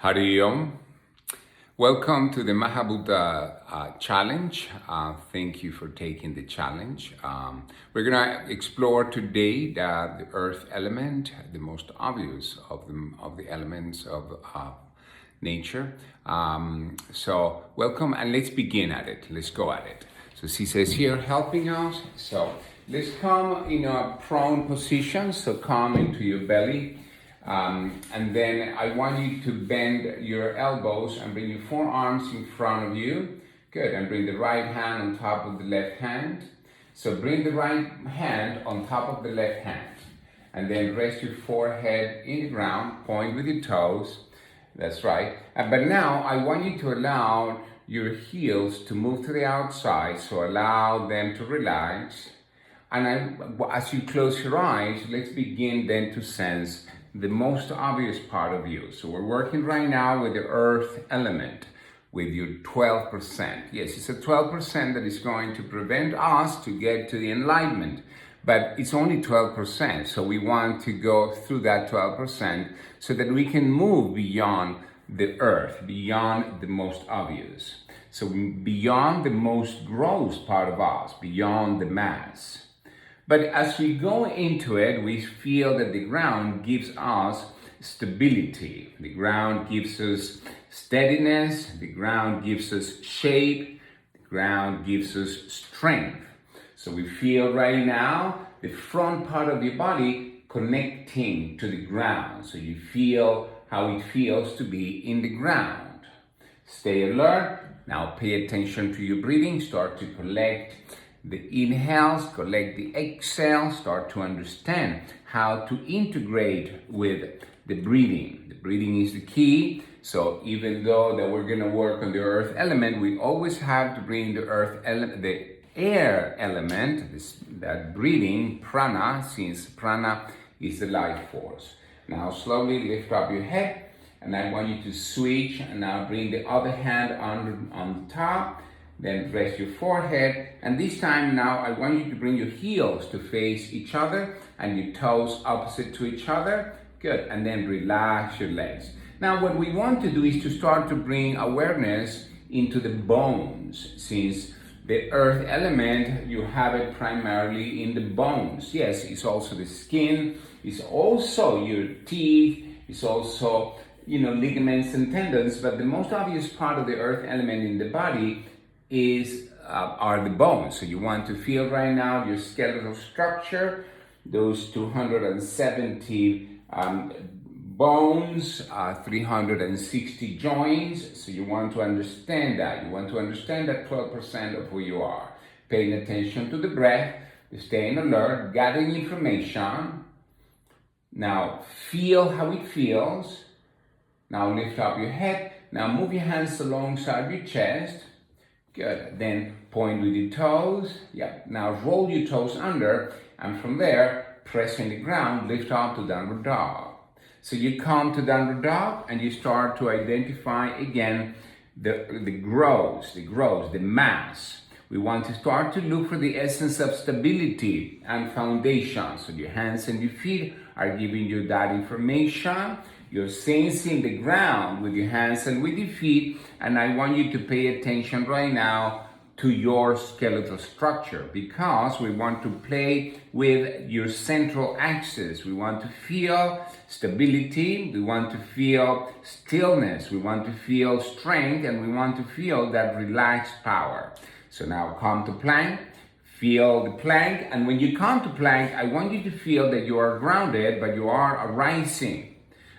Hari Om. Welcome to the Mahabhuta challenge. Thank you for taking the challenge. We're going to explore today the earth element, the most obvious of the elements of nature. So welcome, and let's begin at it. Let's go at it. So she says here, helping us. So let's come in a prone position. So come into your belly. And then I want you to bend your elbows and bring your forearms in front of you. Good. And bring the right hand on top of the left hand. So bring the right hand on top of the left hand. And then rest your forehead in the ground. Point with your toes. That's right. But now I want you to allow your heels to move to the outside. So allow them to relax. And as you close your eyes, let's begin then to sense the most obvious part of you. So we're working right now with the earth element, with your 12%. Yes, it's a 12% that is going to prevent us to get to the enlightenment, but it's only 12%. So we want to go through that 12% so that we can move beyond the earth, beyond the most obvious. So beyond the most gross part of us, beyond the mass. But as we go into it, we feel that the ground gives us stability. The ground gives us steadiness. The ground gives us shape. The ground gives us strength. So we feel right now the front part of your body connecting to the ground. So you feel how it feels to be in the ground. Stay alert. Now pay attention to your breathing. Start to collect the inhales, collect the exhales, start to understand how to integrate with the breathing. The breathing is the key. So even though that we're going to work on the earth element, we always have to bring the earth element, the air element, that breathing, prana, since prana is the life force. Now slowly lift up your head, and I want you to switch, and now bring the other hand on the top. Then rest your forehead, and this time now I want you to bring your heels to face each other and your toes opposite to each other. Good, and then relax your legs. Now what we want to do is to start to bring awareness into the bones, since the earth element, you have it primarily in the bones. Yes, it's also the skin, it's also your teeth, it's also, ligaments and tendons, but the most obvious part of the earth element in the body are the bones. So you want to feel right now your skeletal structure, those 270 bones, 360 joints. So you want to understand that. You want to understand that 12% of who you are. Paying attention to the breath, staying alert, gathering information. Now feel how it feels. Now lift up your head. Now move your hands alongside your chest. Good. Then point with your toes. Yeah. Now roll your toes under, and from there, pressing the ground, lift up to downward dog. So you come to downward dog, and you start to identify again the growth, the mass. We want to start to look for the essence of stability and foundation. So your hands and your feet are giving you that information. You're sensing the ground with your hands and with your feet, and I want you to pay attention right now to your skeletal structure, because we want to play with your central axis. We want to feel stability, we want to feel stillness, we want to feel strength, and we want to feel that relaxed power. So now come to plank. Feel the plank, and when you come to plank, I want you to feel that you are grounded, but you are arising.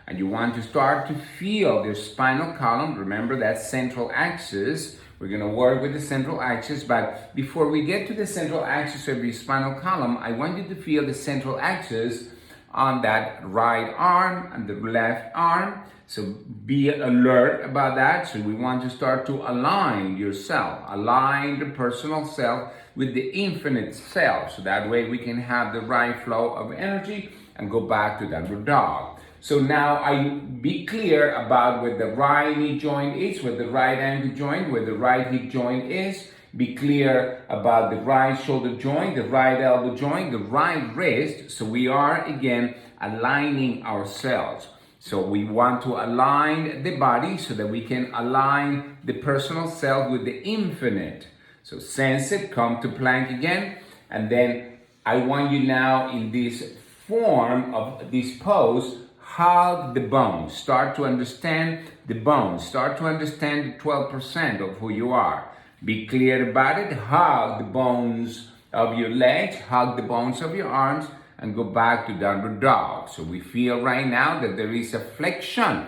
And you want to start to feel your spinal column. Remember that central axis. We're going to work with the central axis, but before we get to the central axis of your spinal column, I want you to feel the central axis on that right arm and the left arm. So be alert about that. So we want to start to align yourself, align the personal self with the infinite self. So that way we can have the right flow of energy and go back to downward dog. So now I be clear about where the right knee joint is, where the right ankle joint, where the right hip joint is. Be clear about the right shoulder joint, the right elbow joint, the right wrist. So we are again aligning ourselves. So we want to align the body so that we can align the personal self with the infinite. So sense it, come to plank again, and then I want you now in this form of this pose, hug the bones. Start to understand the bones. Start to understand the 12% of who you are. Be clear about it. Hug the bones of your legs, hug the bones of your arms, and go back to downward dog. So we feel right now that there is a flexion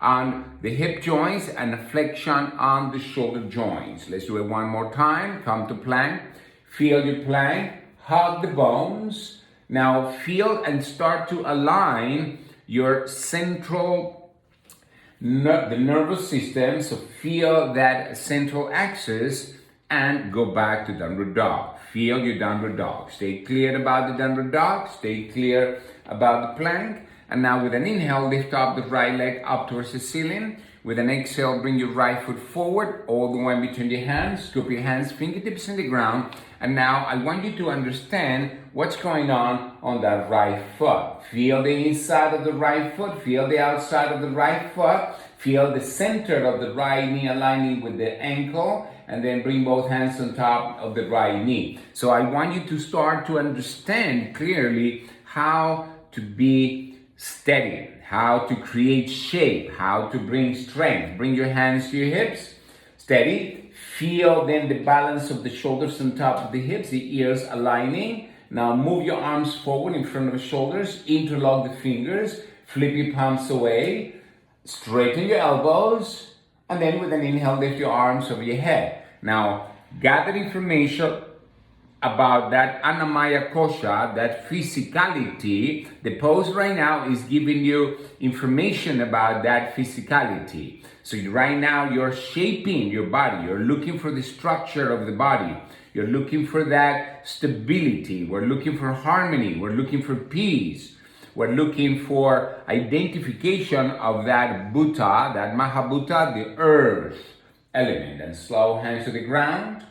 on the hip joints and a flexion on the shoulder joints. Let's do it one more time. Come to plank. Feel your plank. Hug the bones. Now feel and start to align your central, the nervous system. So feel that central axis and go back to downward dog. Feel your downward dog. Stay clear about the downward dog. Stay clear about the plank. And now with an inhale, lift up the right leg up towards the ceiling. With an exhale, bring your right foot forward, all the way between your hands. Scoop your hands, fingertips in the ground. And now I want you to understand what's going on that right foot. Feel the inside of the right foot. Feel the outside of the right foot. Feel the center of the right knee aligning with the ankle. And then bring both hands on top of the right knee. So I want you to start to understand clearly how to be steady, how to create shape, how to bring strength. Bring your hands to your hips, steady. Feel then the balance of the shoulders on top of the hips, the ears aligning. Now move your arms forward in front of the shoulders, interlock the fingers, flip your palms away, straighten your elbows, and then with an inhale, lift your arms over your head. Now, gather information about that Annamaya Kosha, that physicality. The pose right now is giving you information about that physicality. So right now you're shaping your body. You're looking for the structure of the body. You're looking for that stability. We're looking for harmony. We're looking for peace. We're looking for identification of that Bhuta, that Mahabhuta, the earth element. And slow hands to the ground.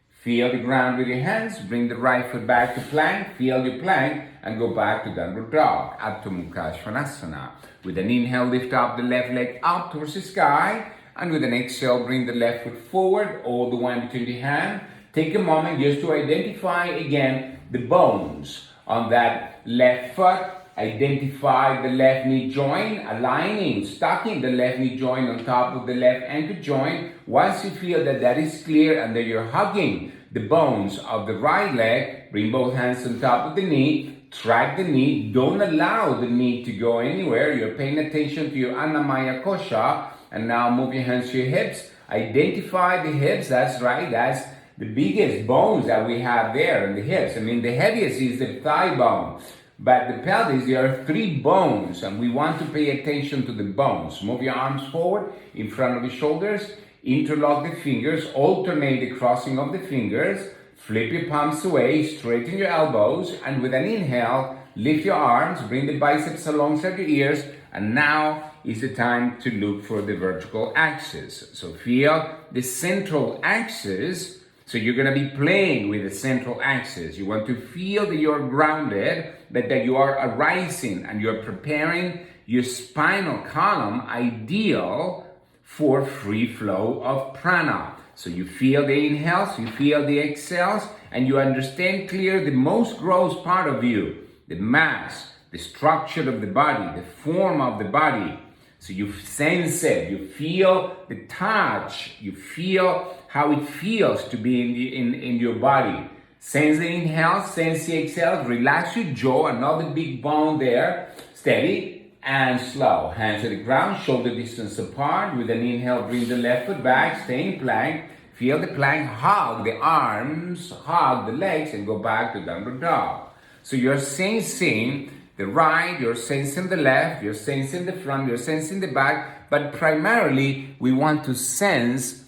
Feel the ground with your hands. Bring the right foot back to plank. Feel your plank and go back to downward dog. Adho Mukha Svanasana. With an inhale, lift up the left leg up towards the sky. And with an exhale, bring the left foot forward, all the way between the hand. Take a moment just to identify again the bones on that left foot. Identify the left knee joint, aligning, stocking the left knee joint on top of the left ankle joint. Once you feel that that is clear and that you're hugging the bones of the right leg, bring both hands on top of the knee, track the knee, don't allow the knee to go anywhere. You're paying attention to your Annamaya Kosha, and now move your hands to your hips. Identify the hips, that's right, that's the biggest bones that we have there in the hips. I mean, the heaviest is the thigh bone. But the pelvis, there are 3 bones, and we want to pay attention to the bones. Move your arms forward in front of the shoulders, interlock the fingers, alternate the crossing of the fingers, flip your palms away, straighten your elbows, and with an inhale, lift your arms, bring the biceps alongside your ears, and now is the time to look for the vertical axis. So feel the central axis. So you're going to be playing with the central axis. You want to feel that you're grounded, that you are arising, and you're preparing your spinal column ideal for free flow of prana. So you feel the inhales, you feel the exhales, and you understand clear the most gross part of you, the mass, the structure of the body, the form of the body. So you sense it, you feel the touch, you feel how it feels to be in your body. Sense the inhale, sense the exhale, relax your jaw, another big bone there, steady and slow. Hands to the ground, shoulder distance apart. With an inhale, bring the left foot back, stay in plank. Feel the plank, hug the arms, hug the legs, and go back to downward dog. So you're sensing the right, you're sensing the left, you're sensing the front, you're sensing the back, but primarily we want to sense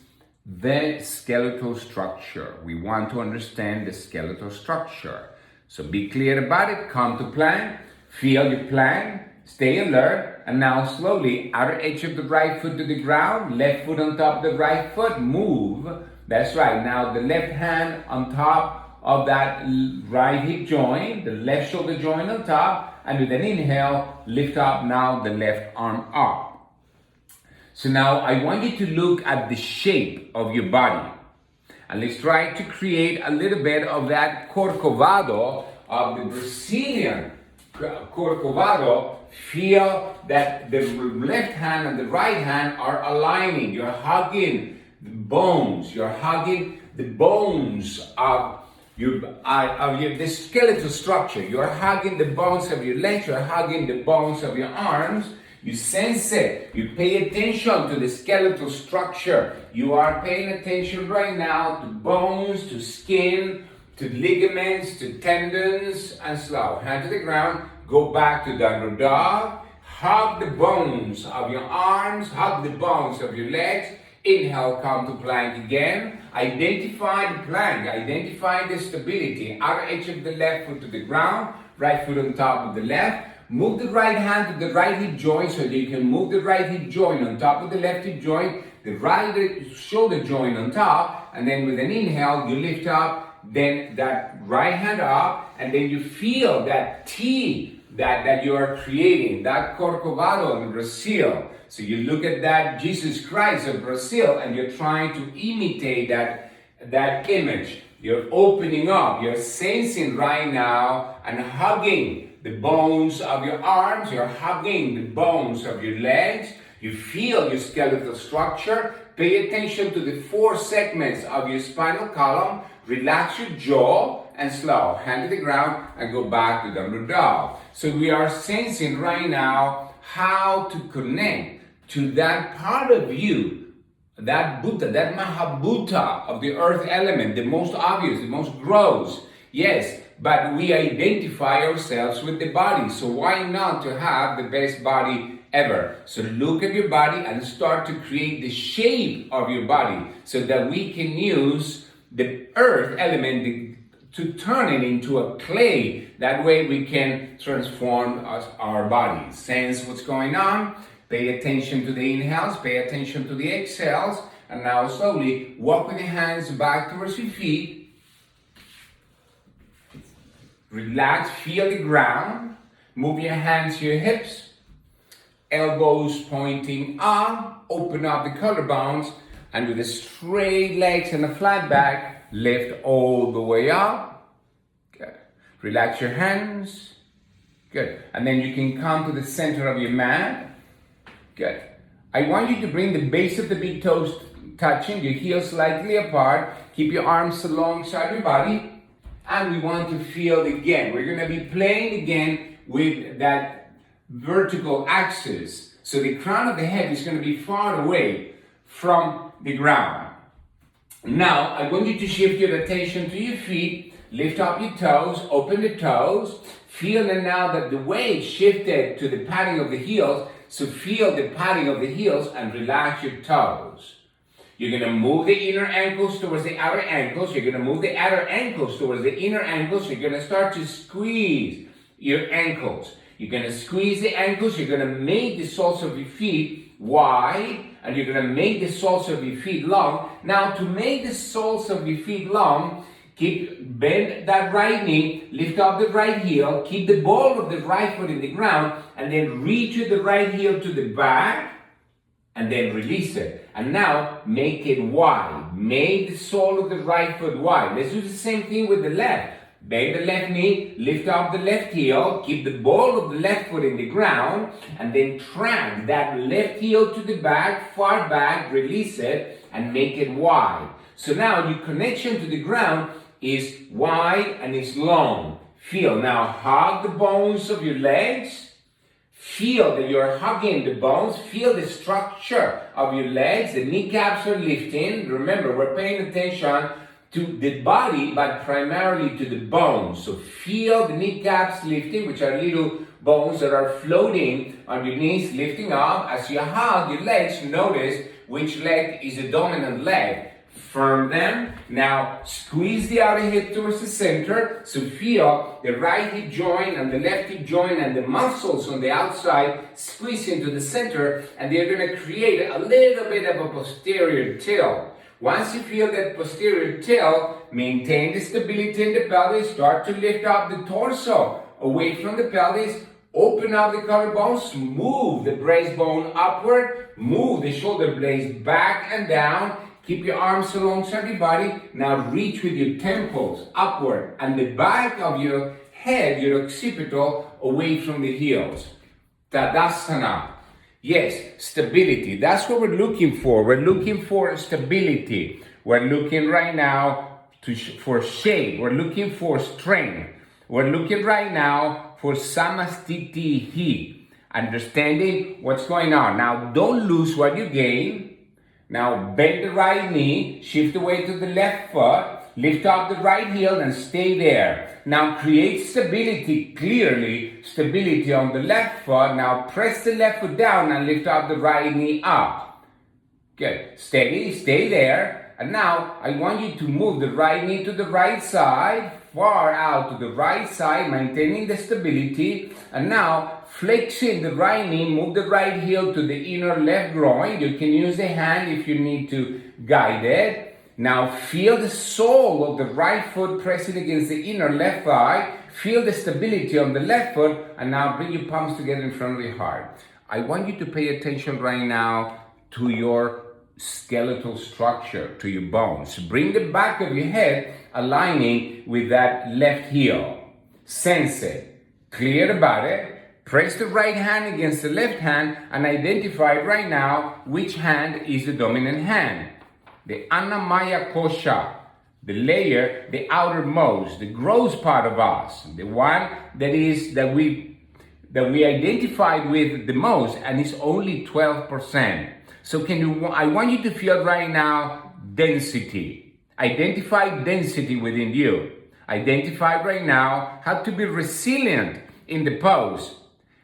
the skeletal structure. We want to understand the skeletal structure. So be clear about it, come to plank, feel your plank, stay alert, and now slowly, outer edge of the right foot to the ground, left foot on top of the right foot, move. That's right, now the left hand on top of that right hip joint, the left shoulder joint on top, and with an inhale, lift up now the left arm up. So now I want you to look at the shape of your body. And let's try to create a little bit of that corcovado of the Brazilian corcovado. Feel that the left hand and the right hand are aligning. You're hugging the bones. You're hugging the bones of the skeletal structure. You're hugging the bones of your legs. You're hugging the bones of your arms. You sense it. You pay attention to the skeletal structure. You are paying attention right now to bones, to skin, to ligaments, to tendons, and slow. Hand to the ground. Go back to downward dog. Hug the bones of your arms. Hug the bones of your legs. Inhale, come to plank again. Identify the plank. Identify the stability. Outer edge of the left foot to the ground. Right foot on top of the left. Move the right hand to the right hip joint so that you can move the right hip joint on top of the left hip joint, the right shoulder joint on top, and then with an inhale, you lift up, then that right hand up, and then you feel that T that you are creating, that Corcovado in Brazil. So you look at that Jesus Christ of Brazil, and you're trying to imitate that image. You're opening up, you're sensing right now and hugging the bones of your arms, you're hugging the bones of your legs, you feel your skeletal structure. Pay attention to the 4 segments of your spinal column, relax your jaw, and slow. Hand to the ground and go back to downward dog. So we are sensing right now how to connect to that part of you, that Bhuta, that Mahabhuta of the earth element, the most obvious, the most gross. Yes, but we identify ourselves with the body. So why not to have the best body ever? So look at your body and start to create the shape of your body so that we can use the earth element to turn it into a clay. That way we can transform our body. Sense what's going on. Pay attention to the inhales. Pay attention to the exhales. And now slowly walk with your hands back towards your feet. Relax, feel the ground. Move your hands to your hips. Elbows pointing up. Open up the collarbones. And with the straight legs and a flat back, lift all the way up. Good. Relax your hands. Good. And then you can come to the center of your mat. Good. I want you to bring the base of the big toes touching, your heels slightly apart. Keep your arms alongside your body. And we want to feel again. We're going to be playing again with that vertical axis. So the crown of the head is going to be far away from the ground. Now, I want you to shift your attention to your feet. Lift up your toes. Open the toes. Feel now that the weight shifted to the padding of the heels. So feel the padding of the heels and relax your toes. You're going to move the inner ankles towards the outer ankles. You're going to move the outer ankles towards the inner ankles. You're going to start to squeeze your ankles. You're going to squeeze the ankles. You're going to make the soles of your feet wide. And you're going to make the soles of your feet long. Now, to make the soles of your feet long, bend that right knee, lift up the right heel, keep the ball of the right foot in the ground, and then reach with the right heel to the back. And then release it. And now make it wide. Make the sole of the right foot wide. Let's do the same thing with the left. Bend the left knee, lift up the left heel, keep the ball of the left foot in the ground, and then track that left heel to the back, far back, release it, and make it wide. So now your connection to the ground is wide and is long. Feel. Now hug the bones of your legs. Feel that you're hugging the bones. Feel the structure of your legs. The kneecaps are lifting. Remember, we're paying attention to the body, but primarily to the bones. So feel the kneecaps lifting, which are little bones that are floating on your knees, lifting up. As you hug your legs, notice which leg is the dominant leg. Firm them. Now squeeze the outer hip towards the center. So feel the right hip joint and the left hip joint and the muscles on the outside squeeze into the center, and they're going to create a little bit of a posterior tilt. Once you feel that posterior tilt, maintain the stability in the pelvis. Start to lift up the torso away from the pelvis. Open up the collarbones. Move the breastbone upward. Move the shoulder blades back and down. Keep your arms alongside your body. Now reach with your temples upward and the back of your head, your occipital, away from the heels. Tadasana. Yes, stability. That's what we're looking for. We're looking for stability. We're looking right now for shape. We're looking for strength. We're looking right now for samastitihi, understanding what's going on. Now, don't lose what you gain. Now, bend the right knee, shift the weight to the left foot, lift up the right heel and stay there. Now, create stability clearly, stability on the left foot. Now, press the left foot down and lift up the right knee up. Good. Steady, stay there. And now, I want you to move the right knee to the right side, far out to the right side, maintaining the stability. And now, flexing the right knee, move the right heel to the inner left groin. You can use the hand if you need to guide it. Now, feel the sole of the right foot pressing against the inner left thigh. Feel the stability on the left foot. And now, bring your palms together in front of your heart. I want you to pay attention right now to your skeletal structure, to your bones. Bring the back of your head aligning with that left heel. Sense it. Clear about it. Press the right hand against the left hand and identify right now which hand is the dominant hand. The Annamaya Kosha, the layer, the outermost, the gross part of us, the one that we identified with the most, and it's only 12%. So I want you to feel right now density. Identify density within you. Identify right now how to be resilient in the pose.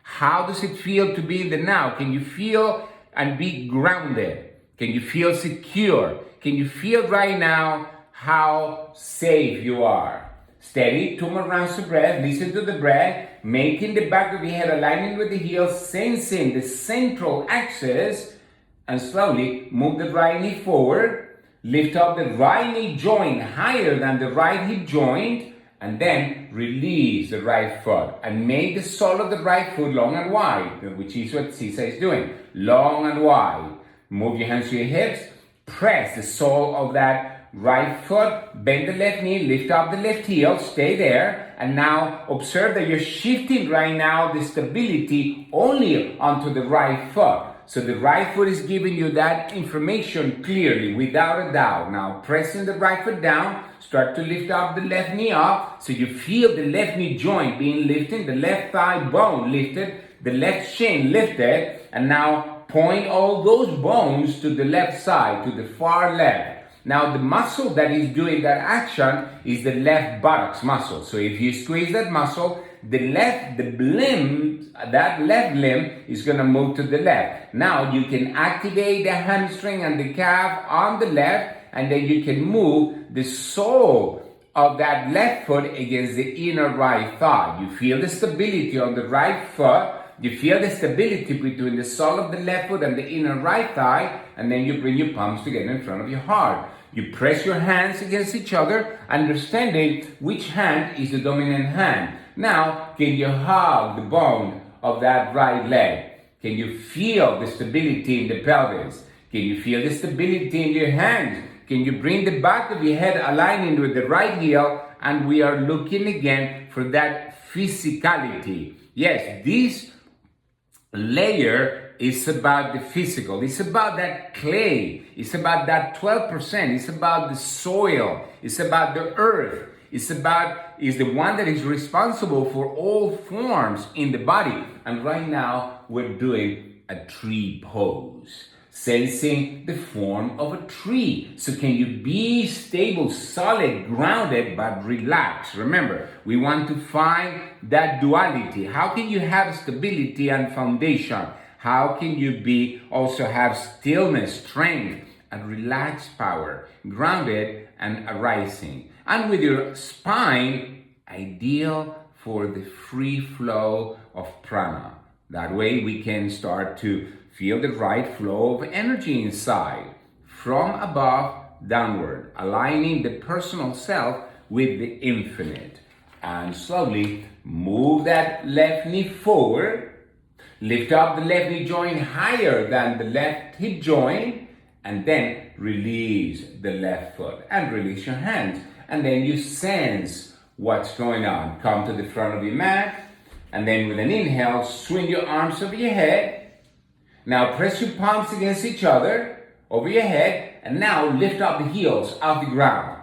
How does it feel to be in the now? Can you feel and be grounded? Can you feel secure? Can you feel right now how safe you are? Steady, 2 more rounds of breath. Listen to the breath. Making the back of your head aligning with the heels, sensing the central axis. And slowly move the right knee forward. Lift up the right knee joint higher than the right hip joint. And then release the right foot. And make the sole of the right foot long and wide, which is what Sisa is doing. Long and wide. Move your hands to your hips. Press the sole of that right foot. Bend the left knee. Lift up the left heel. Stay there. And now observe that you're shifting right now the stability only onto the right foot. So the right foot is giving you that information clearly, without a doubt. Now, pressing the right foot down, start to lift up the left knee up. So you feel the left knee joint being lifted, the left thigh bone lifted, the left shin lifted. And now point all those bones to the left side, to the far left. Now, the muscle that is doing that action is the left buttocks muscle. So if you squeeze that muscle, that left limb is going to move to the left. Now, you can activate the hamstring and the calf on the left, and then you can move the sole of that left foot against the inner right thigh. You feel the stability on the right foot. You feel the stability between the sole of the left foot and the inner right thigh, and then you bring your palms together in front of your heart. You press your hands against each other, understanding which hand is the dominant hand. Now, can you hug the bone of that right leg? Can you feel the stability in the pelvis? Can you feel the stability in your hands? Can you bring the back of your head aligning with the right heel? And we are looking again for that physicality. Yes, this layer is about the physical. It's about that clay. It's about that 12%. It's about the soil. It's about the earth. It's the one that is responsible for all forms in the body. And right now, we're doing a tree pose, sensing the form of a tree. So can you be stable, solid, grounded, but relaxed? Remember, we want to find that duality. How can you have stability and foundation? How can you also have stillness, strength, and relaxed power, grounded and arising? And with your spine, ideal for the free flow of prana. That way we can start to feel the right flow of energy inside, from above, downward, aligning the personal self with the infinite. And slowly move that left knee forward. Lift up the left knee joint higher than the left hip joint, and then release the left foot and release your hands. And then you sense what's going on. Come to the front of your mat, and then with an inhale, swing your arms over your head. Now press your palms against each other over your head, and now lift up the heels off the ground.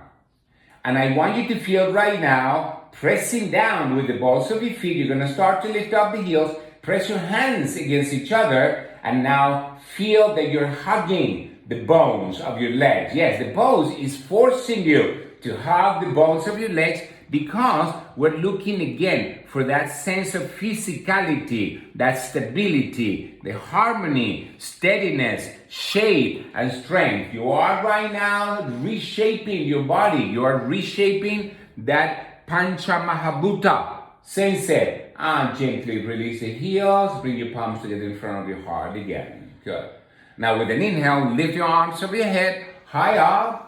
And I want you to feel right now, pressing down with the balls of your feet. You're going to start to lift up the heels. Press your hands against each other, and now feel that you're hugging the bones of your legs. Yes, the pose is forcing you to hug the bones of your legs, because we're looking again for that sense of physicality, that stability, the harmony, steadiness, shape, and strength. You are right now reshaping your body. You are reshaping that Pancha Mahabhuta Sensei. And gently release the heels, bring your palms together in front of your heart again. Good. Now with an inhale, lift your arms over your head, high up.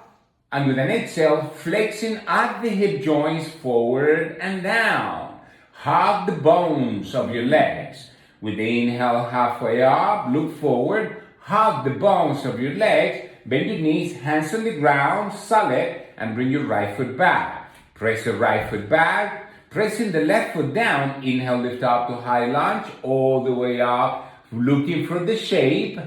And with an exhale, flexing at the hip joints forward and down. Hug the bones of your legs. With the inhale, halfway up, look forward. Hug the bones of your legs. Bend your knees, hands on the ground, solid, and bring your right foot back. Press the right foot back. Pressing the left foot down, inhale, lift up to high lunge, all the way up, looking for the shape.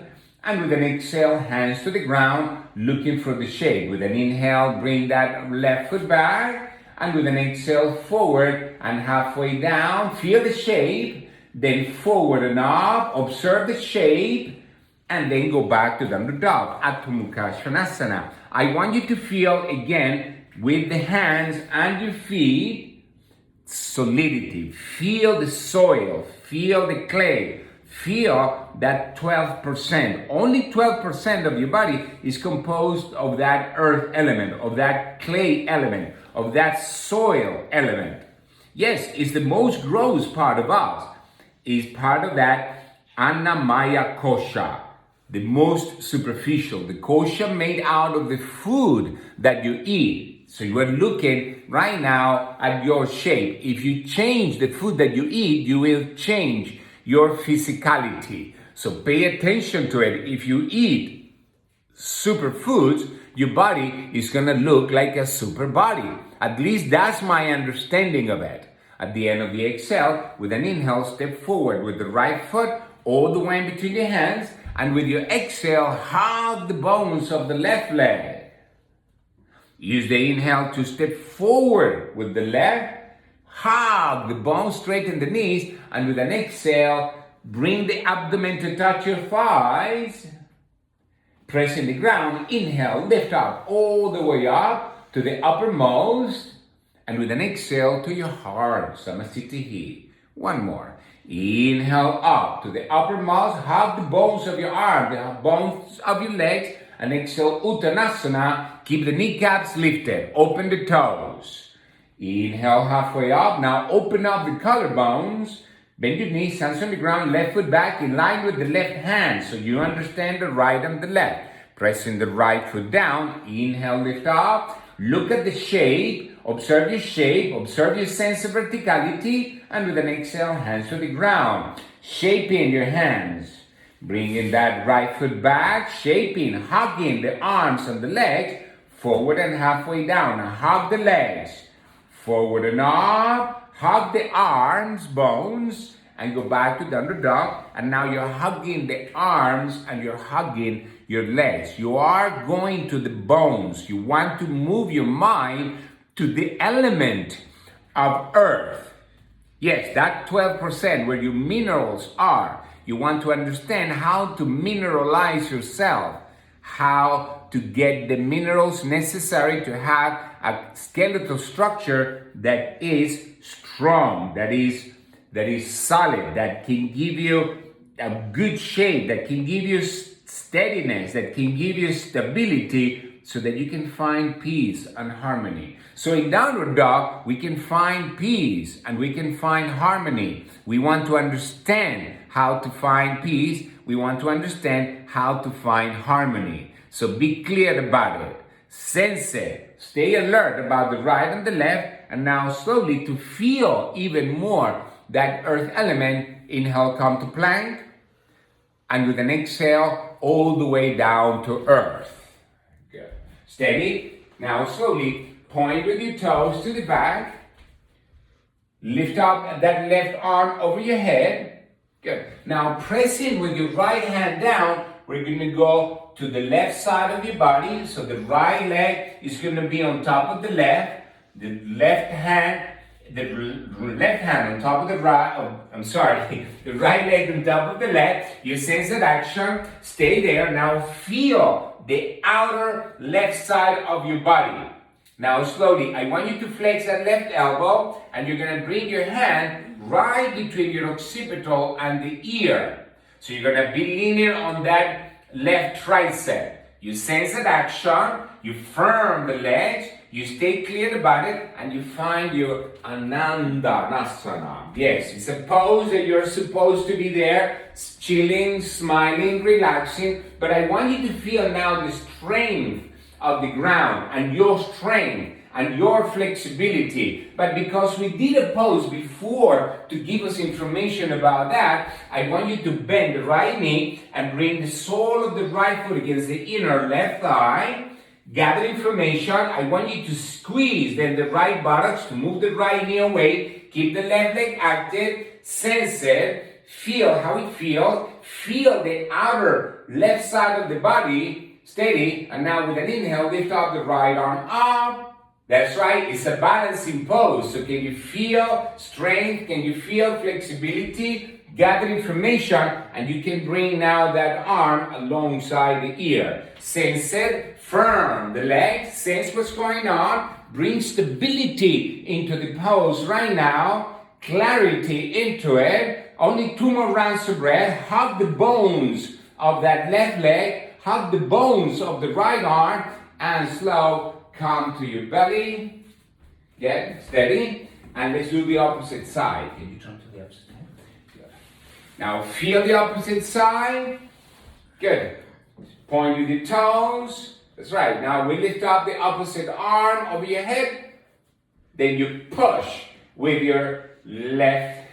And with an exhale, hands to the ground, looking for the shape. With an inhale, bring that left foot back. And with an exhale, forward and halfway down, feel the shape. Then forward and up, observe the shape. And then go back to Dhanurya Dog, Adho Mukha Svanasana. I want you to feel again with the hands and your feet, solidity. Feel the soil, feel the clay. Feel that 12%, only 12% of your body is composed of that earth element, of that clay element, of that soil element. Yes, it's the most gross part of us. It's part of that Annamaya Kosha, the most superficial, the kosha made out of the food that you eat. So you are looking right now at your shape. If you change the food that you eat, you will change your physicality. So pay attention to it. If you eat superfoods, your body is gonna look like a super body. At least that's my understanding of it. At the end of the exhale, with an inhale, step forward with the right foot all the way in between your hands, and with your exhale, hug the bones of the left leg. Use the inhale to step forward with the left, hug the bones, straighten the knees, and with an exhale, bring the abdomen to touch your thighs. Pressing the ground, inhale, lift up all the way up to the uppermost, and with an exhale to your heart, Samasthiti. One more. Inhale up to the uppermost, hug the bones of your arm, the bones of your legs, and exhale, Uttanasana. Keep the kneecaps lifted, open the toes. Inhale halfway up. Now open up the collarbones. Bend your knees, hands on the ground, left foot back in line with the left hand, so you understand the right and the left. Pressing the right foot down. Inhale, lift up. Look at the shape. Observe your shape. Observe your sense of verticality. And with an exhale, hands to the ground. Shaping your hands. Bringing that right foot back. Shaping, hugging the arms and the legs. Forward and halfway down. Now hug the legs. Forward and up. Hug the arms, bones, and go back to Dhanurya Dog. And now you're hugging the arms and you're hugging your legs. You are going to the bones. You want to move your mind to the element of earth. Yes, that 12% where your minerals are. You want to understand how to mineralize yourself, how to get the minerals necessary to have a skeletal structure that is strong, that is solid, that can give you a good shape, that can give you steadiness, that can give you stability, so that you can find peace and harmony. So in Downward Dog, we can find peace and we can find harmony. We want to understand how to find peace. We want to understand how to find harmony. So be clear about it. Sense it. Stay alert about the right and the left, and now slowly to feel even more that earth element. Inhale, come to plank, and with an exhale, all the way down to earth. Good. Steady. Now slowly point with your toes to the back. Lift up that left arm over your head. Good. Now press in with your right hand down. We're going to go to the left side of your body. So the right leg is going to be on top of the left. The left hand on top of the right, the right leg on top of the left. You sense that action. Stay there. Now feel the outer left side of your body. Now slowly, I want you to flex that left elbow, and you're going to bring your hand right between your occipital and the ear. So you're going to be leaning on that left tricep. You sense that action, you firm the legs, you stay clear about it, and you find your Anandanasana. Yes, it's a pose that you're supposed to be there, chilling, smiling, relaxing, but I want you to feel now the strength of the ground and your strength and your flexibility. But because we did a pose before to give us information about that, I want you to bend the right knee and bring the sole of the right foot against the inner left thigh. Gather information. I want you to squeeze then the right buttocks to move the right knee away. Keep the left leg active. Sense it. Feel how it feels. Feel the outer left side of the body. Steady, and now with an inhale, lift up the right arm up. That's right, it's a balancing pose. So can you feel strength? Can you feel flexibility? Gather information, and you can bring now that arm alongside the ear. Sense it, firm the legs, sense what's going on. Bring stability into the pose right now. Clarity into it. Only 2 more rounds of breath. Hug the bones of that left leg. Hug the bones of the right arm, and slow, come to your belly. Get steady, and let's do the opposite side. Can you turn to the opposite side? Good. Now feel the opposite side. Good. Point with your toes. That's right. Now we lift up the opposite arm over your head. Then you push with your left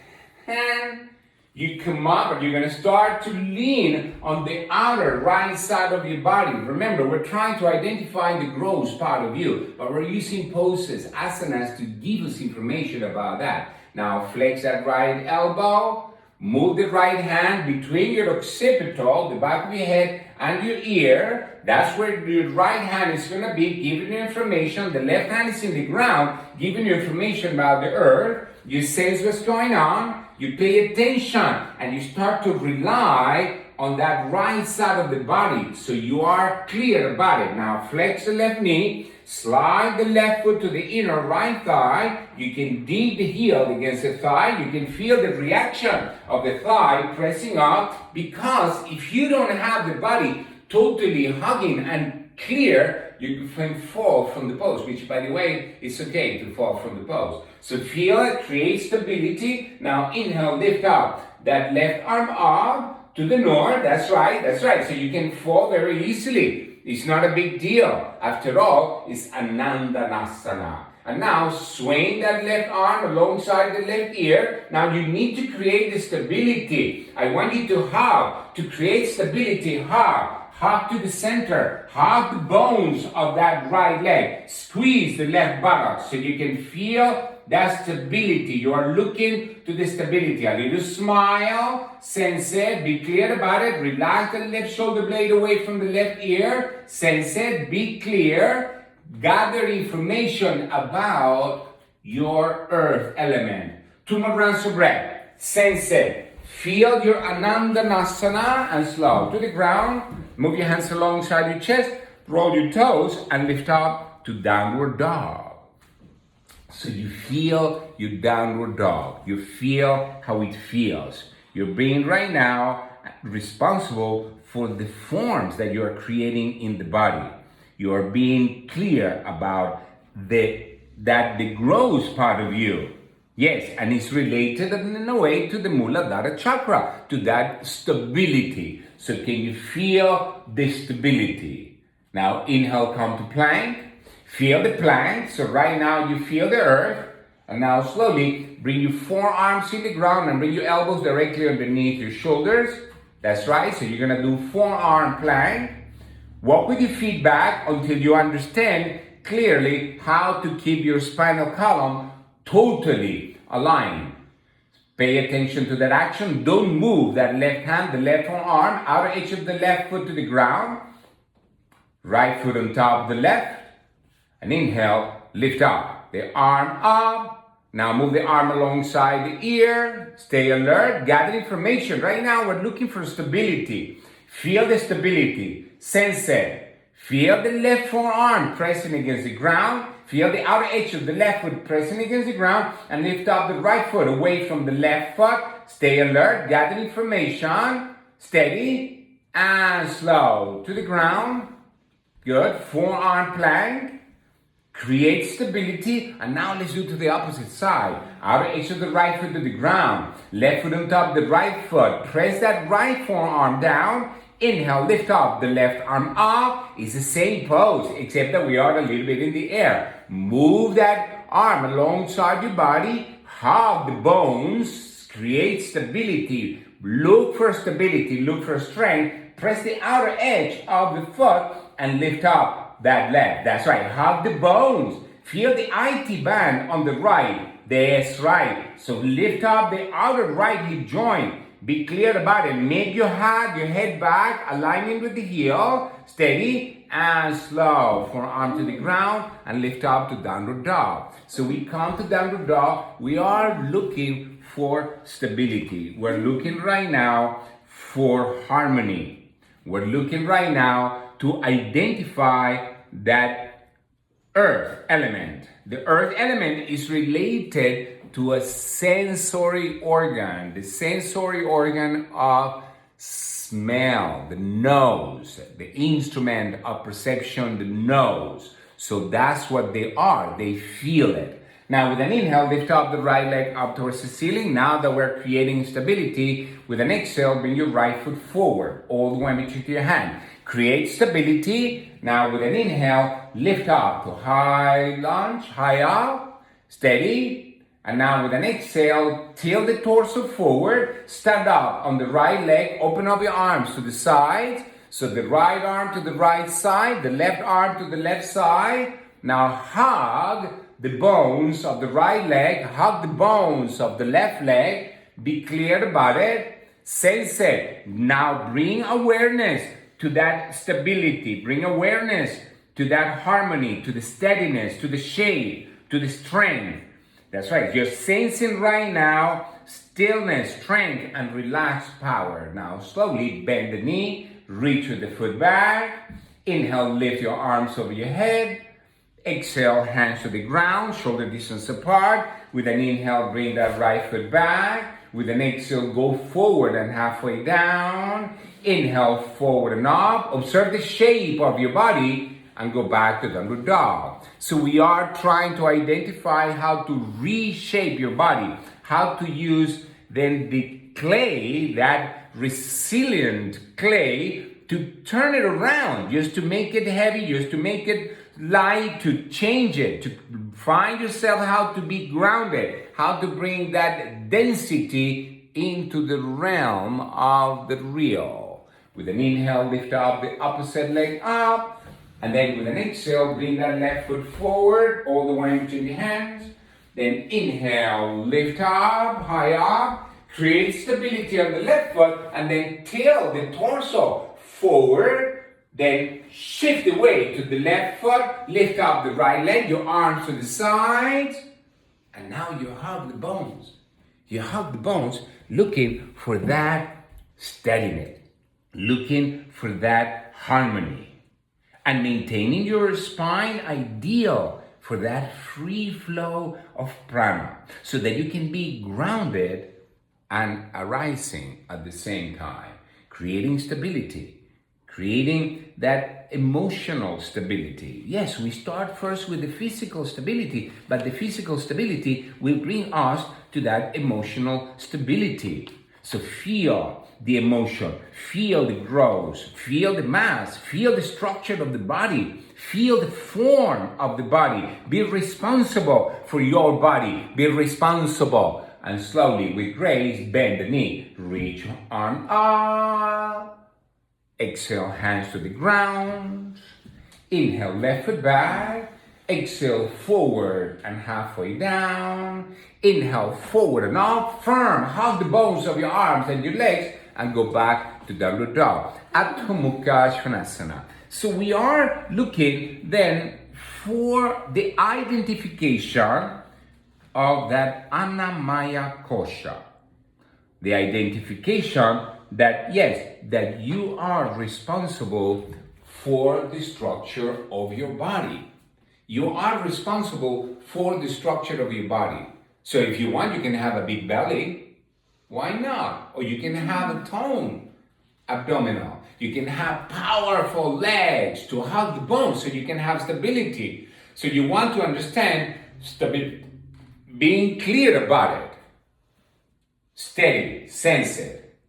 hand. You come up, and you're going to start to lean on the outer right side of your body. Remember, we're trying to identify the gross part of you, but we're using poses, asanas, to give us information about that. Now, flex that right elbow, move the right hand between your occipital, the back of your head, and your ear. That's where your right hand is going to be, giving you information. The left hand is in the ground, giving you information about the earth. You sense what's going on. You pay attention, and you start to rely on that right side of the body, so you are clear about it. Now flex the left knee, slide the left foot to the inner right thigh. You can dig the heel against the thigh. You can feel the reaction of the thigh pressing up, because if you don't have the body totally hugging and clear, you can fall from the pose, which, by the way, it's okay to fall from the pose. So feel it, create stability. Now inhale, lift up that left arm up to the north. That's right, that's right. So you can fall very easily. It's not a big deal. After all, it's Anandanasana. And now swing that left arm alongside the left ear. Now you need to create the stability. I want you to hug. To create stability, hug. Hug to the center. Hug the bones of that right leg. Squeeze the left buttock so you can feel that stability. You are looking to the stability. A little smile. Sense it. Be clear about it. Relax the left shoulder blade away from the left ear. Sense it. Be clear. Gather information about your earth element. 2 more rounds of breath. Sense it. Feel your Anandanasana, and slow to the ground. Move your hands alongside your chest. Roll your toes and lift up to downward dog. So you feel your downward dog. You feel how it feels. You're being right now responsible for the forms that you are creating in the body. You are being clear about the gross part of you. Yes, and it's related in a way to the Muladhara chakra, to that stability. So can you feel the stability? Now inhale, come to plank. Feel the plank. So right now you feel the earth. And now slowly bring your forearms in the ground and bring your elbows directly underneath your shoulders. That's right. So you're going to do forearm plank. Walk with your feet back until you understand clearly how to keep your spinal column totally aligned. Pay attention to that action. Don't move that left hand, the left forearm, outer edge of the left foot to the ground. Right foot on top of the left. And inhale, lift up. The arm up. Now move the arm alongside the ear. Stay alert. Gather information. Right now we're looking for stability. Feel the stability. Sense it. Feel the left forearm pressing against the ground. Feel the outer edge of the left foot pressing against the ground. And lift up the right foot away from the left foot. Stay alert. Gather information. Steady and slow. To the ground. Good. Forearm plank. Create stability, and now let's do to the opposite side. Outer edge of the right foot to the ground. Left foot on top of the right foot. Press that right forearm down. Inhale, lift up. The left arm up. It's the same pose, except that we are a little bit in the air. Move that arm alongside your body. Hug the bones. Create stability. Look for stability. Look for strength. Press the outer edge of the foot and lift up that leg. That's right. Hug the bones. Feel the IT band on the right. That's right. So lift up the outer right hip joint. Be clear about it. Make your head back, aligning with the heel. Steady and slow. Forearm to the ground and lift up to downward dog. So we come to downward dog. We are looking for stability. We're looking right now for harmony. We're looking right now to identify that earth element. The earth element is related to a sensory organ, the sensory organ of smell, the nose, the instrument of perception, the nose. So that's what they are. They feel it. Now with an inhale, lift up the right leg up towards the ceiling. Now that we're creating stability, with an exhale, bring your right foot forward, all the way between your hand. Create stability. Now with an inhale, lift up to high lunge, high up, steady. And now with an exhale, tilt the torso forward, stand up on the right leg, open up your arms to the sides. So the right arm to the right side, the left arm to the left side. Now hug the bones of the right leg, hug the bones of the left leg. Be clear about it. Sense it. Now bring awareness to that stability. Bring awareness to that harmony, to the steadiness, to the shape, to the strength. That's right. You're sensing right now stillness, strength, and relaxed power. Now slowly bend the knee, reach with the foot back. Inhale, lift your arms over your head. Exhale, hands to the ground, shoulder distance apart. With an inhale, bring that right foot back. With an exhale, go forward and halfway down. Inhale, forward and up. Observe the shape of your body and go back to downward dog. So we are trying to identify how to reshape your body, how to use then the clay, that resilient clay, to turn it around, just to make it heavy, just to make it light, to change it, to find yourself how to be grounded, how to bring that density into the realm of the real. With an inhale, lift up the opposite leg up, and then with an exhale, bring that left foot forward, all the way between the hands. Then inhale, lift up, high up, create stability on the left foot, and then tilt the torso forward, then shift the weight to the left foot, lift up the right leg, your arms to the sides, and now you hug the bones. You hug the bones, looking for that steadiness, looking for that harmony, and maintaining your spine ideal for that free flow of prana, so that you can be grounded and arising at the same time, creating stability. Creating that emotional stability. Yes, we start first with the physical stability, but the physical stability will bring us to that emotional stability. So feel the emotion, feel the growth, feel the mass, feel the structure of the body, feel the form of the body. Be responsible for your body. Be responsible. And slowly, with grace, bend the knee. Reach your arm up. Exhale, hands to the ground. Inhale, left foot back. Exhale, forward and halfway down. Inhale, forward and up. Firm. Hug the bones of your arms and your legs and go back to downward dog. Adho Mukha Svanasana. So we are looking then for the identification of that Annamaya Kosha. The identification that, yes, that you are responsible for the structure of your body. You are responsible for the structure of your body. So if you want, you can have a big belly. Why not? Or you can have a toned abdominal. You can have powerful legs to hug the bones so you can have stability. So you want to understand stability, being clear about it. Steady, sense it.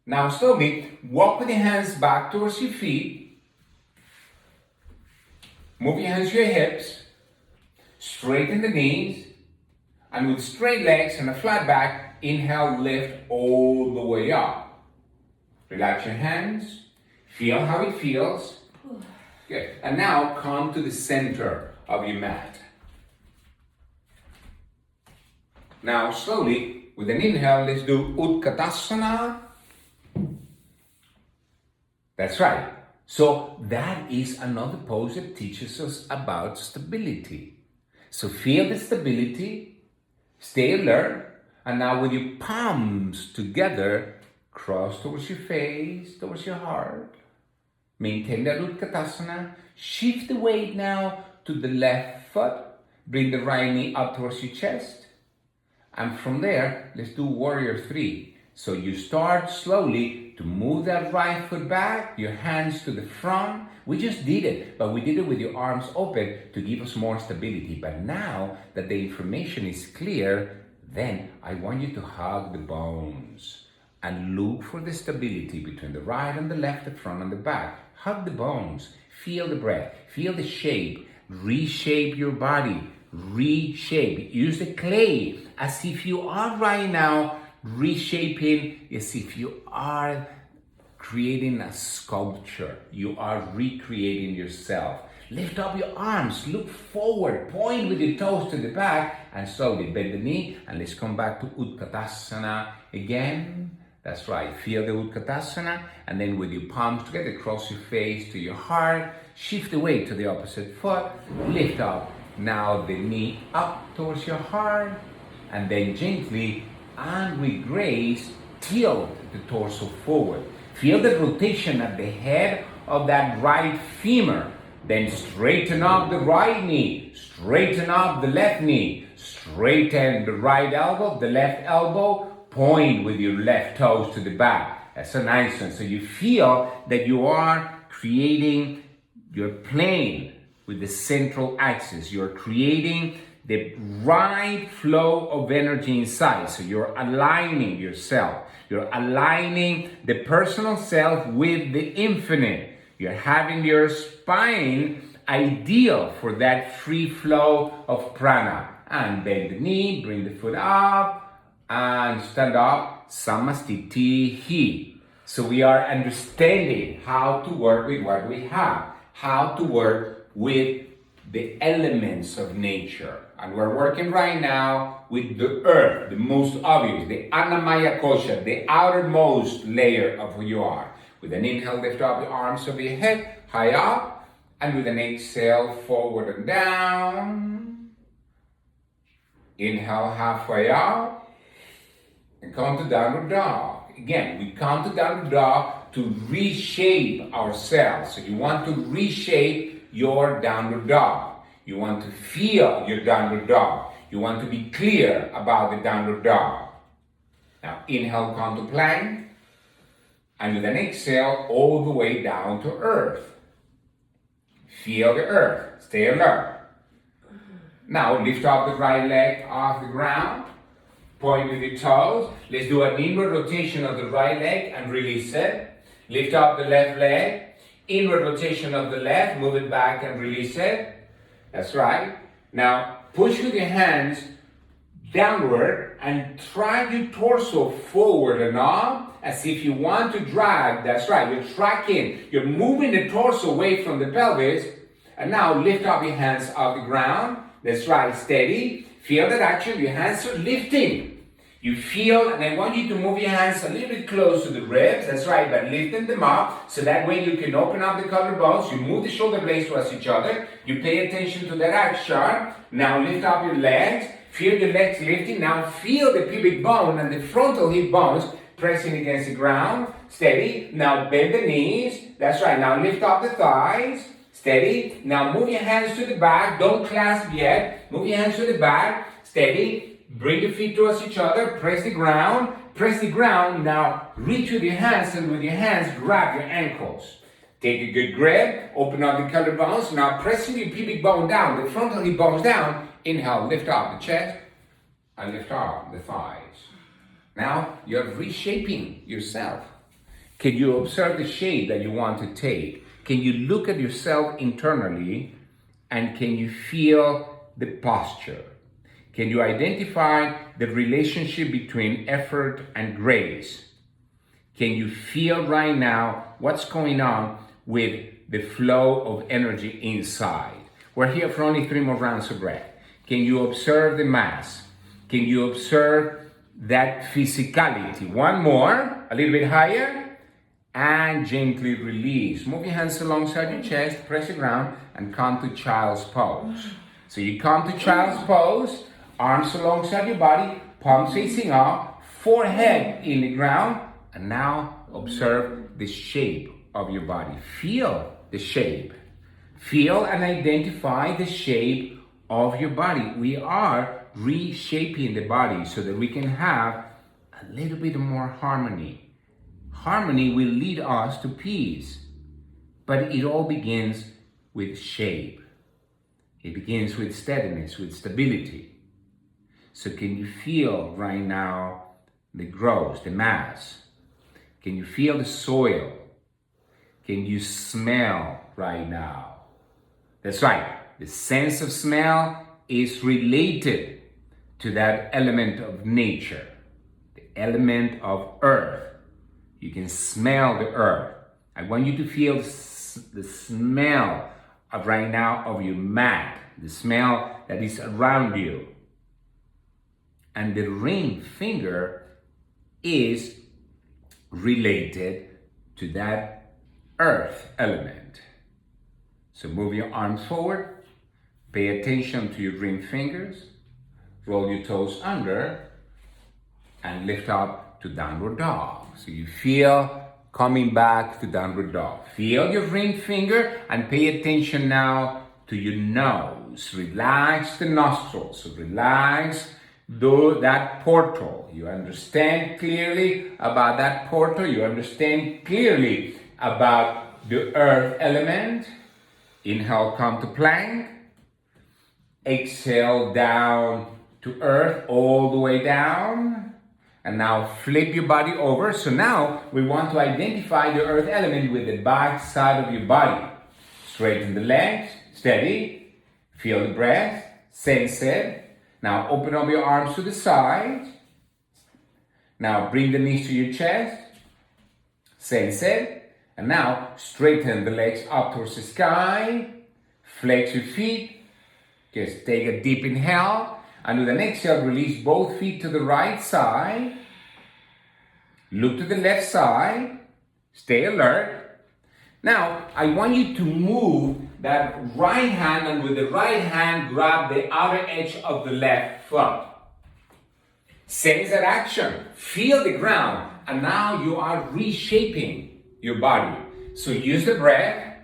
Now slowly, walk with the hands back towards your feet. Move your hands to your hips. Straighten the knees. And with straight legs and a flat back, inhale, lift all the way up. Relax your hands. Feel how it feels. Good. And now come to the center of your mat. Now slowly, with an inhale, let's do Utkatasana. That's right. So that is another pose that teaches us about stability. So feel the stability, stay alert, and now with your palms together, cross towards your face, towards your heart. Maintain that Utkatasana. Shift the weight now to the left foot. Bring the right knee up towards your chest. And from there, let's do Warrior 3. So you start slowly to move that right foot back, your hands to the front. We just did it, but we did it with your arms open to give us more stability. But now that the information is clear, then I want you to hug the bones and look for the stability between the right and the left, the front and the back. Hug the bones, feel the breath, feel the shape, reshape your body, reshape. Use the clay as if you are right now reshaping, as if you are creating a sculpture. You are recreating yourself. Lift up your arms, look forward, point with your toes to the back, and slowly bend the knee. And let's come back to Utkatasana again. That's right, feel the Utkatasana, and then with your palms together, cross your face to your heart, shift the weight to the opposite foot, lift up. Now the knee up towards your heart, and then gently and with grace, tilt the torso forward. Feel the rotation at the head of that right femur. Then straighten up the right knee, straighten up the left knee, straighten the right elbow, the left elbow, point with your left toes to the back. That's a nice one. So you feel that you are creating your plane with the central axis. You're creating the right flow of energy inside. So you're aligning yourself. You're aligning the personal self with the infinite. You're having your spine ideal for that free flow of prana. And bend the knee, bring the foot up, and stand up, Samastiti. So we are understanding how to work with what we have, how to work with the elements of nature. And we're working right now with the earth, the most obvious, the Annamaya Kosha, the outermost layer of who you are. With an inhale, lift up your arms over your head, high up. And with an exhale, forward and down. Inhale, halfway up. And come to downward dog. Again, we come to downward dog to reshape ourselves. So you want to reshape your downward dog. You want to feel your downward dog. You want to be clear about the downward dog. Now inhale, come to plank. And with an exhale, all the way down to earth. Feel the earth. Stay alert. Now lift up the right leg off the ground. Point with your toes. Let's do an inward rotation of the right leg and release it. Lift up the left leg. Inward rotation of the left. Move it back and release it. That's right. Now push with your hands downward and try your torso forward and up as if you want to drag. That's right. You're tracking. You're moving the torso away from the pelvis. And now lift up your hands off the ground. That's right. Steady. Feel that action. Your hands are lifting. You feel, and I want you to move your hands a little bit close to the ribs. That's right, but lifting them up so that way you can open up the collarbones. You move the shoulder blades towards each other. You pay attention to that action. Now lift up your legs. Feel the legs lifting. Now feel the pubic bone and the frontal hip bones pressing against the ground. Steady. Now bend the knees. That's right. Now lift up the thighs. Steady. Now move your hands to the back. Don't clasp yet. Move your hands to the back. Steady. Bring your feet towards each other. Press the ground. Press the ground. Now reach with your hands and with your hands grab your ankles. Take a good grip. Open up the collarbones. Now pressing your pubic bone down. The frontal hip bones down. Inhale. Lift up the chest and lift up the thighs. Now you're reshaping yourself. Can you observe the shape that you want to take? Can you look at yourself internally and can you feel the posture? Can you identify the relationship between effort and grace? Can you feel right now what's going on with the flow of energy inside? We're here for only 3 more rounds of breath. Can you observe the mass? Can you observe that physicality? 1 more, a little bit higher, and gently release. Move your hands alongside your chest, press the ground, and come to child's pose. So you come to child's pose. Arms alongside your body, palms facing up, forehead in the ground, and now observe the shape of your body. Feel the shape. Feel and identify the shape of your body. We are reshaping the body so that we can have a little bit more harmony. Harmony will lead us to peace, but it all begins with shape. It begins with steadiness, with stability. So can you feel right now the growth, the mass? Can you feel the soil? Can you smell right now? That's right. The sense of smell is related to that element of nature, the element of earth. You can smell the earth. I want you to feel the smell of right now of your mat, the smell that is around you. And the ring finger is related to that earth element. So move your arms forward, pay attention to your ring fingers, roll your toes under, and lift up to downward dog. So you feel coming back to downward dog. Feel your ring finger and pay attention now to your nose. Relax the nostrils. So relax that portal. You understand clearly about that portal. You understand clearly about the earth element. Inhale, come to plank. Exhale down to earth, all the way down. And now flip your body over. So now we want to identify the earth element with the back side of your body. Straighten the legs, steady. Feel the breath, sense it. Now open up your arms to the side. Now bring the knees to your chest. Sense it. And now straighten the legs up towards the sky. Flex your feet. Just take a deep inhale. And with an exhale, release both feet to the right side. Look to the left side. Stay alert. Now, I want you to move that right hand and with the right hand grab the outer edge of the left foot. Sense that action. Feel the ground. And now you are reshaping your body. So use the breath,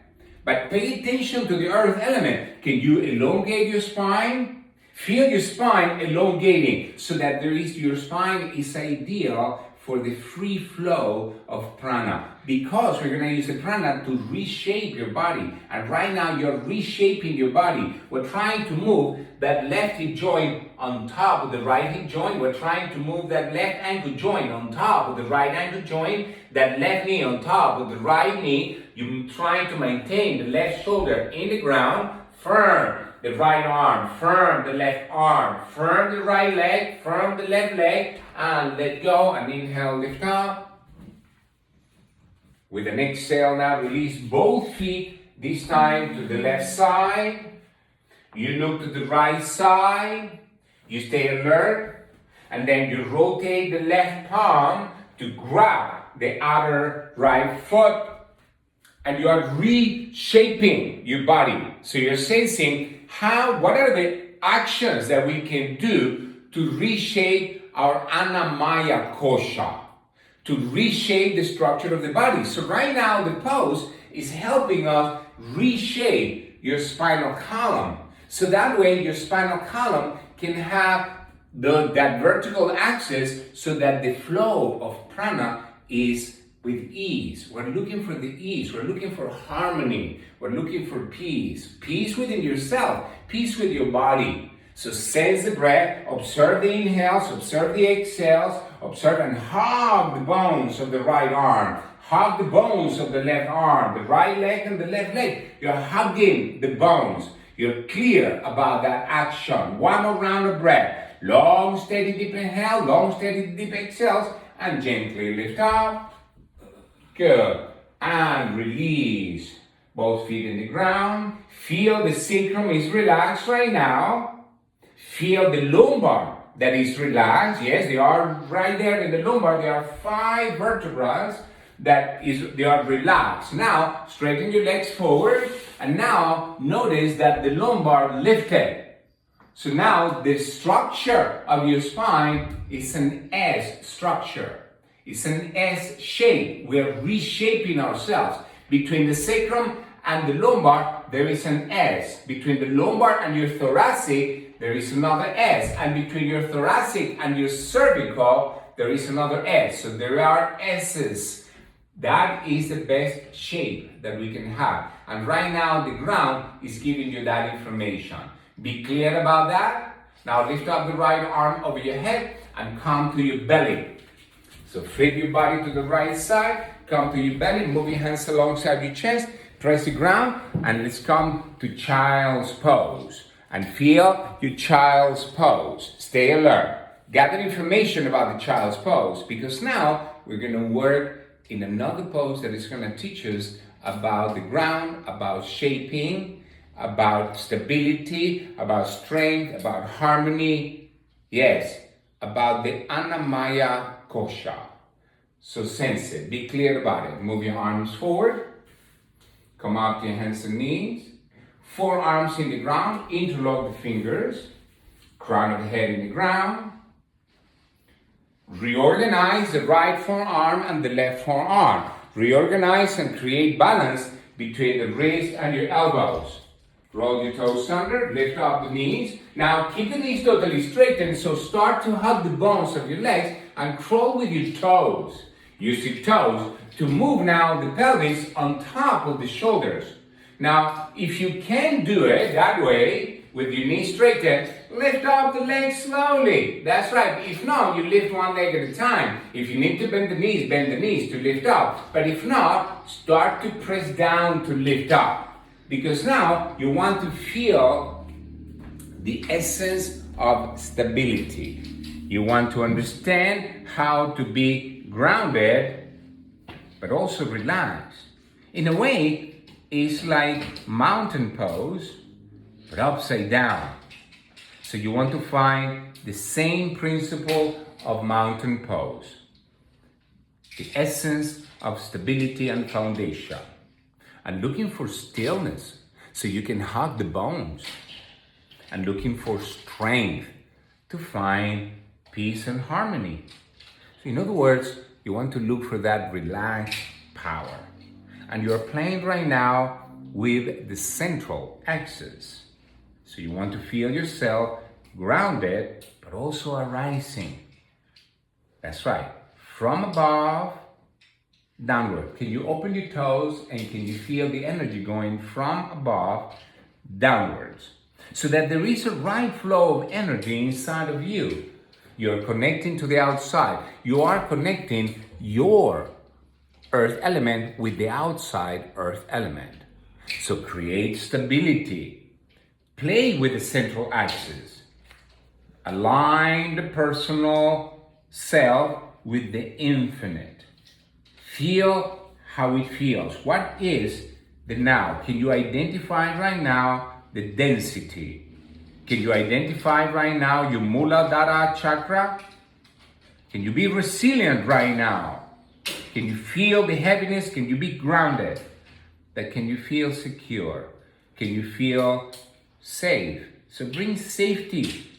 but pay attention to the earth element. Can you elongate your spine? Feel your spine elongating so that your spine is ideal for the free flow of prana, because we're going to use the prana to reshape your body. And right now you're reshaping your body. We're trying to move that left hip joint on top of the right hip joint. We're trying to move that left ankle joint on top of the right ankle joint, that left knee on top of the right knee. You're trying to maintain the left shoulder in the ground, firm the right arm, firm the left arm, firm the right leg, firm the left leg, and let go, and inhale, lift up. With an exhale now, release both feet, this time to the left side. You look to the right side, you stay alert, and then you rotate the left palm to grab the other right foot, and you are reshaping your body. So you're sensing what are the actions that we can do to reshape our Annamaya kosha, to reshape the structure of the body. So right now the pose is helping us reshape your spinal column. So that way your spinal column can have that vertical axis so that the flow of prana is with ease. We're looking for the ease. We're looking for harmony. We're looking for peace. Peace within yourself. Peace with your body. So sense the breath. Observe the inhales. Observe the exhales. Observe and hug the bones of the right arm. Hug the bones of the left arm. The right leg and the left leg. You're hugging the bones. You're clear about that action. One more round of breath. Long, steady, deep inhale. Long, steady, deep exhales. And gently lift up. Good. And release. Both feet in the ground. Feel the sacrum is relaxed right now. Feel the lumbar that is relaxed. Yes, they are right there in the lumbar. There are 5 vertebrae they are relaxed. Now, straighten your legs forward. And now, notice that the lumbar lifted. So now, the structure of your spine is an S structure. It's an S shape. We are reshaping ourselves. Between the sacrum and the lumbar, there is an S. Between the lumbar and your thoracic, there is another S. And between your thoracic and your cervical, there is another S. So there are S's. That is the best shape that we can have. And right now, the ground is giving you that information. Be clear about that. Now lift up the right arm over your head and come to your belly. So flip your body to the right side, come to your belly, move your hands alongside your chest, press the ground, and let's come to child's pose. And feel your child's pose. Stay alert. Gather information about the child's pose, because now we're going to work in another pose that is going to teach us about the ground, about shaping, about stability, about strength, about harmony. Yes, about the Annamaya kosha. So sense it. Be clear about it. Move your arms forward. Come up to your hands and knees. Forearms in the ground. Interlock the fingers. Crown of the head in the ground. Reorganize the right forearm and the left forearm. Reorganize and create balance between the wrist and your elbows. Roll your toes under, lift up the knees. Now keep the knees totally straightened, so start to hug the bones of your legs and crawl with your toes. Use your toes to move now the pelvis on top of the shoulders. Now, if you can do it that way, with your knees straightened, lift up the legs slowly. That's right. If not, you lift one leg at a time. If you need to bend the knees to lift up. But if not, start to press down to lift up. Because now you want to feel the essence of stability. You want to understand how to be grounded, but also relaxed. In a way, it's like mountain pose, but upside down. So you want to find the same principle of mountain pose. The essence of stability and foundation. And looking for stillness, so you can hug the bones. And looking for strength to find peace and harmony. So in other words, you want to look for that relaxed power. And you're playing right now with the central axis. So you want to feel yourself grounded, but also arising. That's right. from above downward. Can you open your toes and can you feel the energy going from above downwards? So that there is a right flow of energy inside of you. You're connecting to the outside. You are connecting your earth element with the outside earth element. So create stability. Play with the central axis. Align the personal self with the infinite. Feel how it feels. What is the now? Can you identify right now the density? Can you identify right now your Muladhara chakra? Can you be resilient right now? Can you feel the heaviness? Can you be grounded? That can you feel secure? Can you feel safe? So bring safety.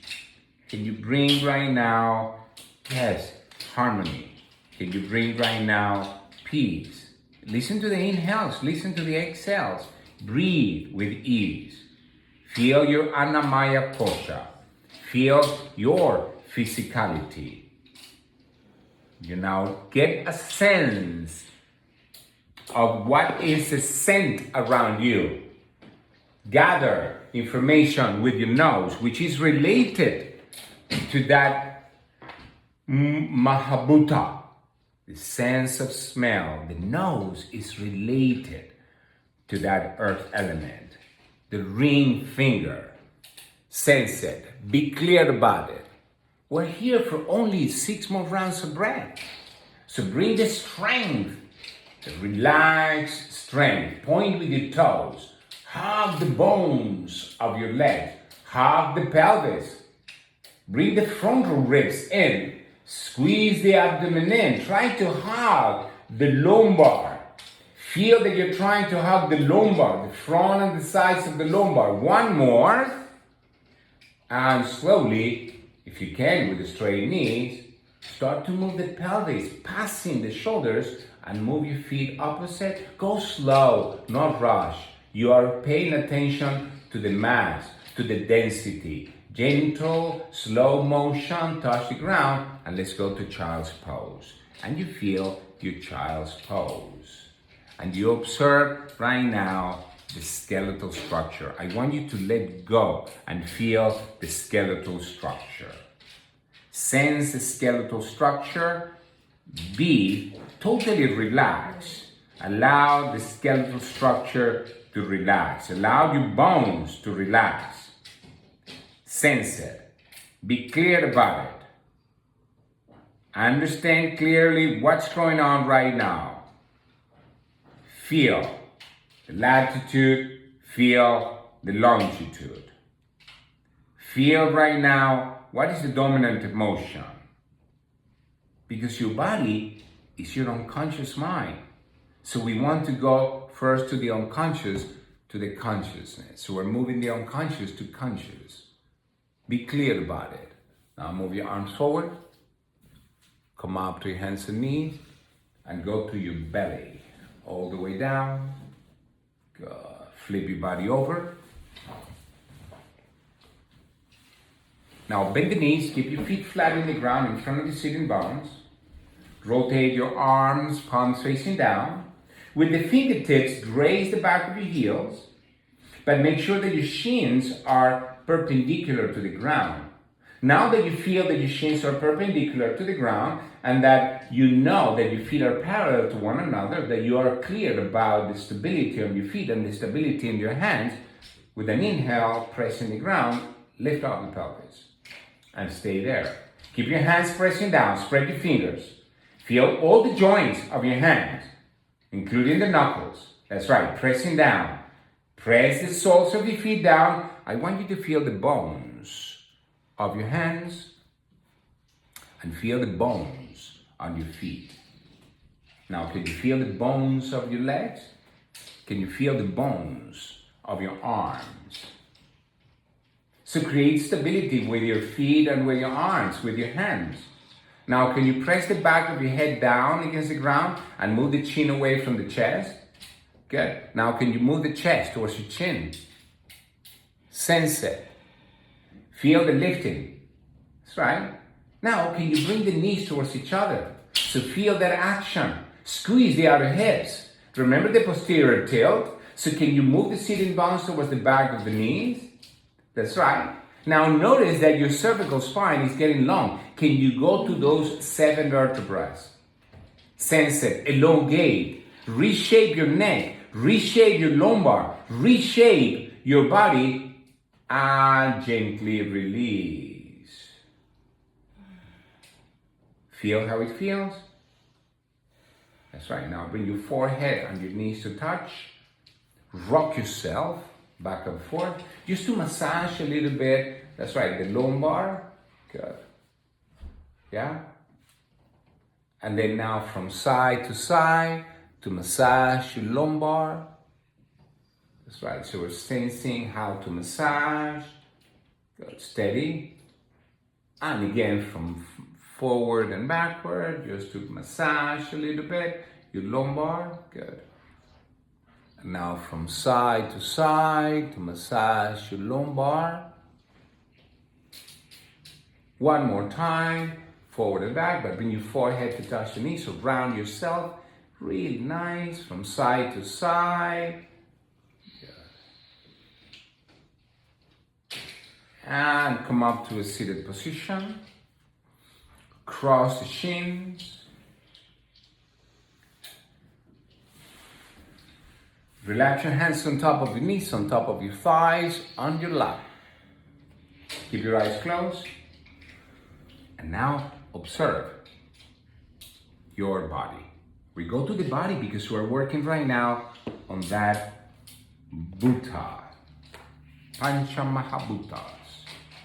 Can you bring right now, yes, harmony? Can you bring right now peace? Listen to the inhales, listen to the exhales. Breathe with ease. Feel your Annamaya Kosha. Feel your physicality. You now get a sense of what is the scent around you. Gather information with your nose, which is related to that Mahabhuta, the sense of smell. The nose is related to that earth element. The ring finger. Sense it. Be clear about it. We're here for only 6 more rounds of breath. So bring the strength, the relaxed strength. Point with your toes. Hug the bones of your legs. Hug the pelvis. Bring the frontal ribs in. Squeeze the abdomen in. Try to hug the lumbar. Feel that you're trying to hug the lumbar, the front and the sides of the lumbar. One more. And slowly, if you can, with the straight knees, start to move the pelvis, passing the shoulders, and move your feet opposite. Go slow, not rush. You are paying attention to the mass, to the density. Gentle, slow motion, touch the ground, and let's go to child's pose. And you feel your child's pose. And you observe right now the skeletal structure. I want you to let go and feel the skeletal structure. Sense the skeletal structure. Be totally relaxed. Allow the skeletal structure to relax. Allow your bones to relax. Sense it. Be clear about it. Understand clearly what's going on right now. Feel the latitude, feel the longitude. Feel right now what is the dominant emotion. Because your body is your unconscious mind. So we want to go first to the unconscious, to the consciousness. So we're moving the unconscious to conscious. Be clear about it. Now move your arms forward. Come up to your hands and knees and go to your belly. All the way down. Good. Flip your body over. Now bend the knees, keep your feet flat in the ground in front of the sitting bones. Rotate your arms, palms facing down. With the fingertips, graze the back of your heels, but make sure that your shins are perpendicular to the ground. Now that you feel that your shins are perpendicular to the ground and that you know that your feet are parallel to one another, that you are clear about the stability of your feet and the stability in your hands, with an inhale, pressing the ground, lift up the pelvis and stay there. Keep your hands pressing down, spread your fingers. Feel all the joints of your hands, including the knuckles. That's right, pressing down. Press the soles of your feet down. I want you to feel the bones of your hands and feel the bones on your feet. Now, can you feel the bones of your legs? Can you feel the bones of your arms? So create stability with your feet and with your arms, with your hands. Now, can you press the back of your head down against the ground and move the chin away from the chest? Good. Now, can you move the chest towards your chin? Sense it. Feel the lifting. That's right. Now, can you bring the knees towards each other? So feel that action. Squeeze the outer hips. Remember the posterior tilt. So can you move the sitting bones towards the back of the knees? That's right. Now notice that your cervical spine is getting long. Can you go to those 7 vertebrae? Sense it, elongate, reshape your neck, reshape your lumbar, reshape your body, and gently release. Feel how it feels? That's right. Now bring your forehead and your knees to touch. Rock yourself back and forth, just to massage a little bit. That's right, the lumbar. Good. Yeah? And then now from side to massage your lumbar. That's right, so we're sensing how to massage. Good, steady. And again from forward and backward, just to massage a little bit your lumbar. Good. And now from side to massage your lumbar. One more time, forward and back, but bring your forehead to touch the knee, so round yourself, really nice, from side to side. Good. And come up to a seated position. Cross the shins. Relax your hands on top of your knees, on top of your thighs, on your lap. Keep your eyes closed. And now observe your body. We go to the body because we're working right now on that Bhuta, Pancha Mahabhutas,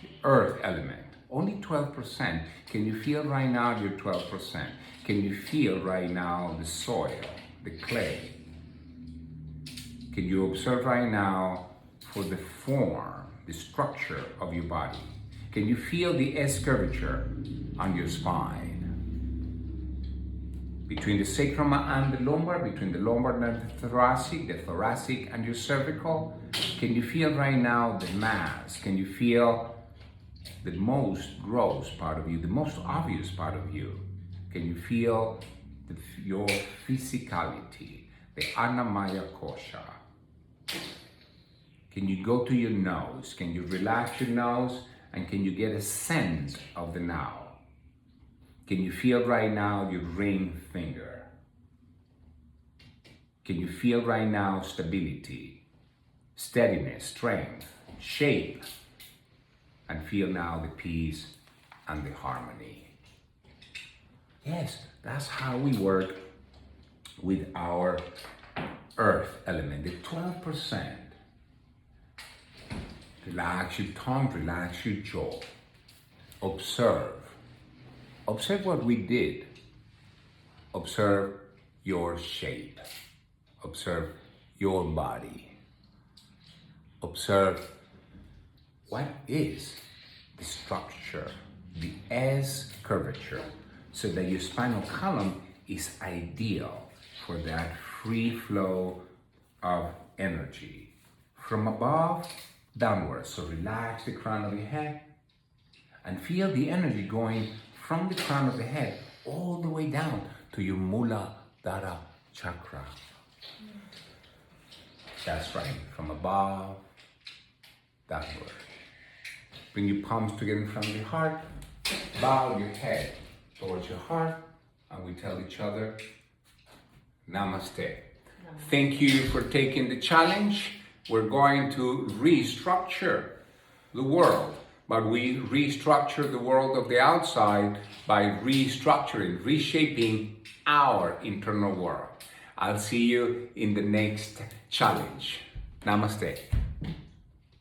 the earth element. Only 12%. Can you feel right now your 12%? Can you feel right now the soil, the clay? Can you observe right now for the form, the structure of your body? Can you feel the S curvature on your spine? Between the sacrum and the lumbar, between the lumbar and the thoracic and your cervical, can you feel right now the mass? Can you feel the most gross part of you, the most obvious part of you? Can you feel your physicality, the Annamaya Kosha? Can you go to your nose? Can you relax your nose? And can you get a sense of the now? Can you feel right now your ring finger? Can you feel right now stability, steadiness, strength, shape? And feel now the peace and the harmony. Yes, that's how we work with our earth element, the 12%. Relax your tongue, relax your jaw. Observe. Observe what we did. Observe your shape. Observe your body. Observe what is the structure, the S curvature, so that your spinal column is ideal for that free flow of energy from above downwards. So relax the crown of your head and feel the energy going from the crown of the head all the way down to your Muladhara chakra. That's right, from above downward. Bring your palms together in front of your heart. Bow your head towards your heart, and we tell each other, Namaste. Thank you for taking the challenge. We're going to restructure the world, but we restructure the world of the outside by restructuring, reshaping our internal world. I'll see you in the next challenge. Namaste.